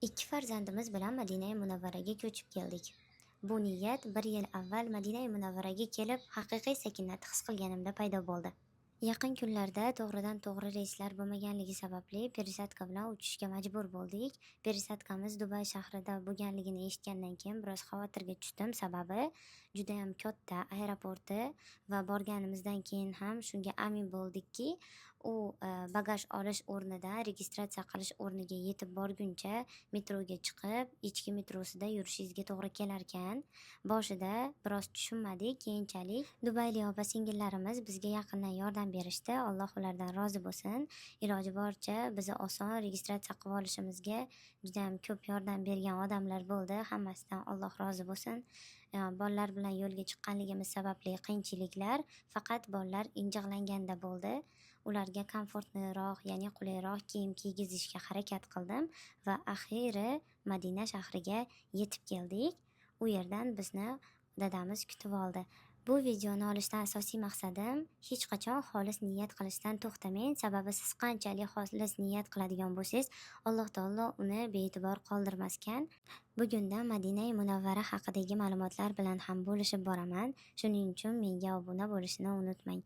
Ikki farzandimiz bilan Madinai Munavvaraga ko'chib keldik. Bu niyat 1 yil avval Madinai Munavvaraga kelib, haqiqiy sakinatni his qilganimda paydo bo'ldi. Yaqin kunlarda to'g'ridan-to'g'ri reyslar bo'lmaganligi sababli пересадка bilan uchishga majbur bo'ldik. Пересадкamiz Dubay shahrida bo'lganligini eshitgandan keyin biroz xavotirga tushdim. Sababi judayam katta aeroporti va borganimizdan keyin ham shunga amin bo'ldikki, u bagaj olish o'rnidan registratsiya qilish o'rniga yetib borguncha metroga chiqib, ichki metrosida yurishingizga to'g'ri kelarkan. Boshida biroz tushunmadik, keyinchalik dubaylik opa-singillarimiz bizga yaqindan yordam berishdi. Alloh ulardan rozi bo'lsin. Iloji boricha bizni oson registratsiya qilib olishimizga juda ham ko'p yordam bergan odamlar bo'ldi. Hammasidan Alloh rozi bo'lsin. Bolalar bilan yo'lga chiqqanligimiz sababli qiyinchiliklar faqat bolalar injiqlanganda bo'ldi. Ularga komfortliroq, ya'ni qulayroq kiyim kiygizishga harakat qildim va axiyri Madina shahriga yetib keldik. U yerdan bizni dadamiz kutib oldi. Bu videoni olishdan asosiy maqsadim hech qachon xolis niyat qilishdan to'xtamang. Sababi siz qanchalik xolis niyat qiladigan bo'lsangiz, Alloh taolo uni bee'tibor qoldirmaskan. Bugundan Madinai Munavvara haqidagi ma'lumotlar bilan ham bo'lishib boraman. Shuning uchun menga obuna bo'lishni unutmang.